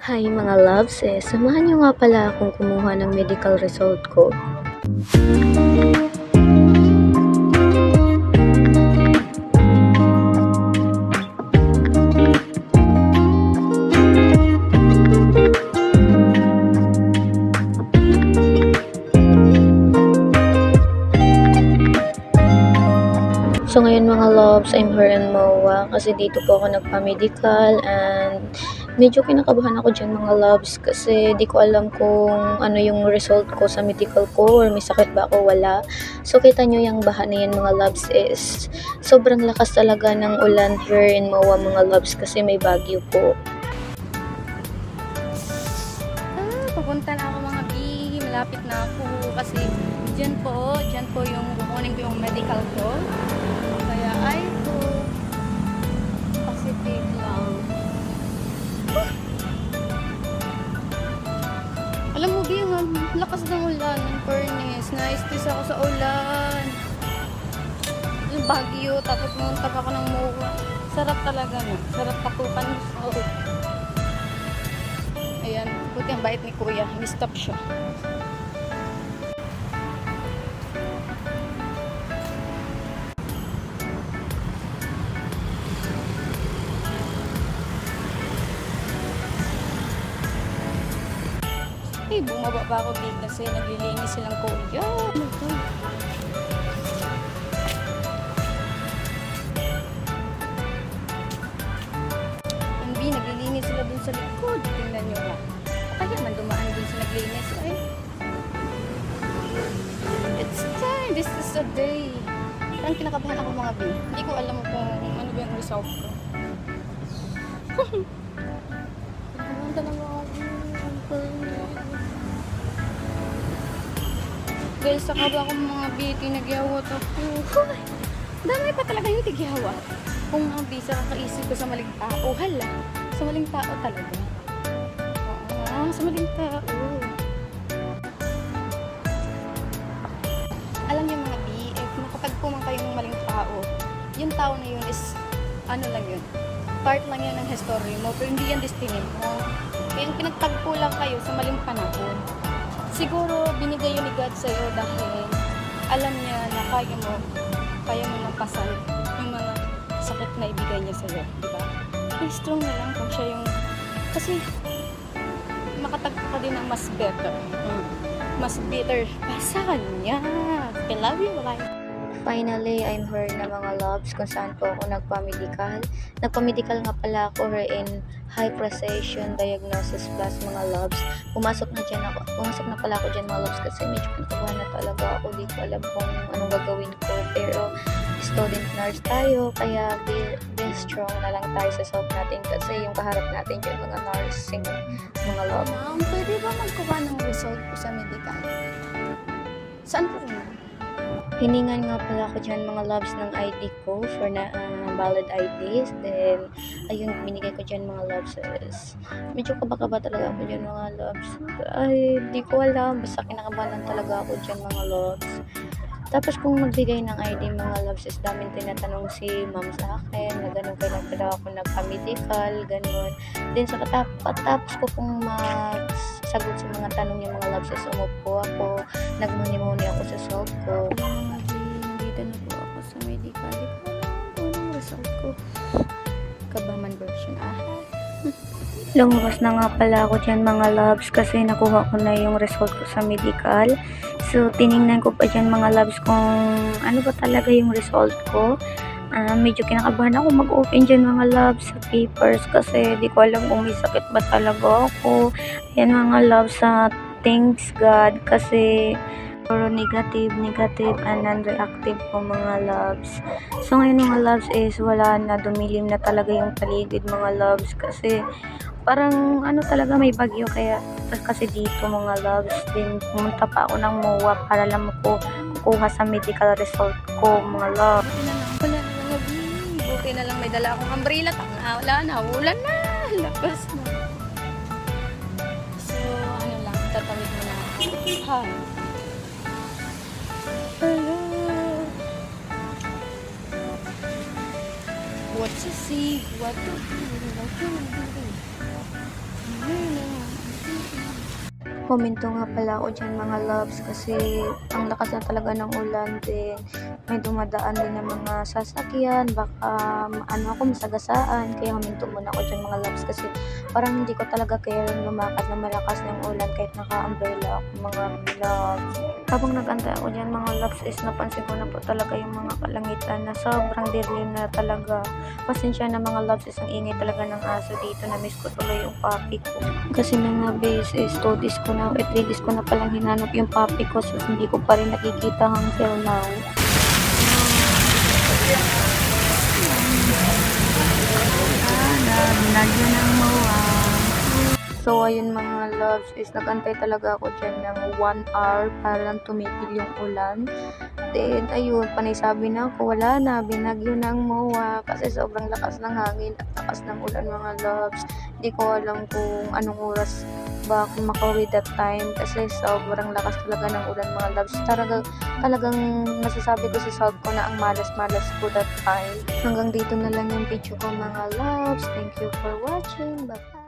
Hi mga loves, samahan niyo nga pala akong kumuha ng medical result ko. So ngayon mga loves, I'm here in MOA kasi dito po ako nagpa-medical and medyo kinakabahan ako dyan mga loves kasi di ko alam kung ano yung result ko sa medical ko or may sakit ba ako, wala. So kita nyo yung baha na yan mga loves is sobrang lakas talaga ng ulan here in MOA mga loves kasi may bagyo po. Pupunta na ako mga B, malapit na ako kasi dyan po yung kukunin ko yung medical ko. Kaya ay po, Pacific lang. Alam mo, B, ang lakas ng ulan, ng furnace. Na-stress ako sa ulan. Yung Baguio, tapos pumunta pa ako ng MOA. Sarap talaga, no? Sarap patukan. Oh. Ayan, buti ang bait ni Kuya. Ni-stop siya. Eh, bumaba pa ako big kasi naglilinis silang Kuya. Oh my God. Hindi, naglilinis sila dun sa likod. Tingnan nyo lang. Kaya man dumaan dun sa naglinis. Ay. It's time. This is a day. Parang kinakabahan ako mga B. Hindi ko alam kung ano ba yung result ko. Pumunta na mga guys, saka ba akong mga B, tinagyawat ako. Dami pa talaga yung tigyawa. Kung mga B, sa kakaisip ko sa maling tao, hala. Sa maling tao talaga. Oo, sa maling tao. Alam niyo mga B, if nakapagpo man kayong maling tao, yung tao na yun is, ano lang yun, part lang yun ng history mo, pero hindi yan destiny mo. Kaya yung pinagtagpo lang kayo sa maling panahon. Siguro, binigay yun ni God sa'yo dahil alam niya na kaya mo napasan yung mga sakit na ibigay niya sa'yo, di ba? Ay, strong na lang kung siya yung, kasi makatagpo ka din ng mas better. Mas better pa sa kanya. I love you, bye. Finally, I'm here na mga loves kung saan po ako nagpa-medical. Nagpa-medical nga pala ako in hypertension diagnosis plus mga loves. Pumasok na pala ako dyan mga loves kasi medyo kinakabahan na talaga ako. Di ko alam kung anong gagawin ko. Pero student nurse tayo, kaya be strong na lang tayo sa self natin kasi yung kaharap natin dyan mga nursing mga loves. Ma'am, pwede ba magkuha ng result ko sa medical? Saan ko rin? Hiningan nga pala ako dyan mga loves ng ID ko for na valid IDs. Then, ayun, binigay ko dyan mga loves is medyo kabakaba talaga ako dyan mga loves. Ay, di ko alam. Basta kinakabahan talaga ako dyan mga loves. Tapos kung magbigay ng ID mga loves is daming tinatanong si ma'am sa akin na gano'n kailan pala ako nagpa-medical, gano'n. Then sa katapos ko kung magsagot sa mga tanong niya mga loves is umupo ako, nagmuni-muni ako sa self ko. Nandito na po ako sa medical. Di ko alam kung anong result ko. Kabaman version. Lumabas na nga pala ako dyan mga loves kasi nakuha ko na yung result ko sa medical. So, tiningnan ko pa dyan mga loves kung ano ba talaga yung result ko. Medyo kinakabahan ako mag-open dyan mga loves sa papers kasi di ko alam kung may sakit ba talaga ako. Yan mga loves, thanks God kasi puro negative and non-reactive po mga loves. So ngayon mga loves is wala na, dumilim na talaga yung paligid mga loves kasi parang ano talaga may bagyo kaya kasi dito mga loves din pumunta pa ako ng MOA para lang kukuha sa medical result ko mga loves. Wala na mga B. Buti na lang may dala akong umbrella. Wala na, ulan na. Lakas na. So, ano lang, tatawid mo na ako. Hi. Hello. What to see, what to do, what to do. Huminto nga pala ako dyan mga loves kasi ang lakas na talaga ng ulan din. May dumadaan din ng mga sasakyan, baka ano ako masagasaan. Kaya huminto muna ako dyan mga loves kasi parang hindi ko talaga kaya lumakad na malakas ng ulan kahit naka-umbrella ako mga loves. Habang nag-antay ako dyan mga loves is napansin ko na po talaga yung mga kalangitan na sobrang dilim na talaga. Pasensya na mga loves is ang ingay talaga ng aso dito. Na-miss ko tuloy yung puppy ko. Kasi mga base is 2 days ko na, 3 days ko na palang hinanap yung puppy ko. So hindi ko pa rin nakikita until now. Binagyo ng mawa. So, ayun mga loves, is nagantay talaga ako dyan ng 1 hour para lang tumigil yung ulan. Then, ayun, panay sabi na ako, wala na, binagyo ng MOA kasi sobrang lakas ng hangin at lakas ng ulan mga loves. Hindi ko alam kung anong oras ba ako makauwi that time kasi sobrang lakas talaga ng ulan mga loves. Talagang masasabi ko sa self ko na ang malas-malas ko that time. Hanggang dito na lang yung video ko mga loves. Thank you for watching. Bye-bye.